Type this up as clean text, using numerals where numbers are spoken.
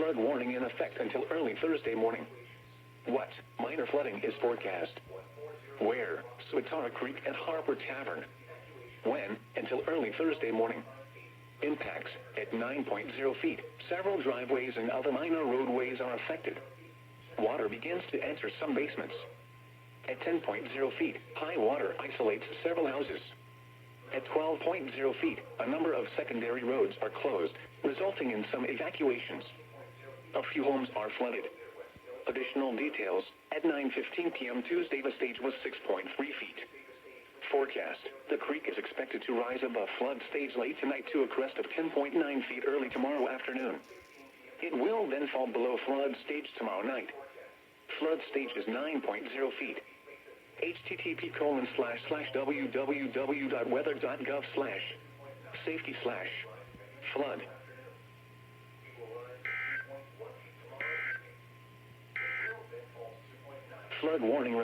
Flood warning in effect until early Thursday morning. What? Minor flooding is forecast. Where? Swatara Creek and Harbor Tavern. When? Until early Thursday morning. Impacts: at 9.0 feet, several driveways and other minor roadways are affected. Water begins to enter some basements. At 10.0 feet, high water isolates several houses. At 12.0 feet, a number of secondary roads are closed, resulting in some evacuations. A few homes are flooded. Additional details: at 9:15 p.m. Tuesday, the stage was 6.3 feet. Forecast: the creek is expected to rise above flood stage late tonight to a crest of 10.9 feet early tomorrow afternoon. It will then fall below flood stage tomorrow night. Flood stage is 9.0 feet. http://www.weather.gov/safety/flood. Flood warning.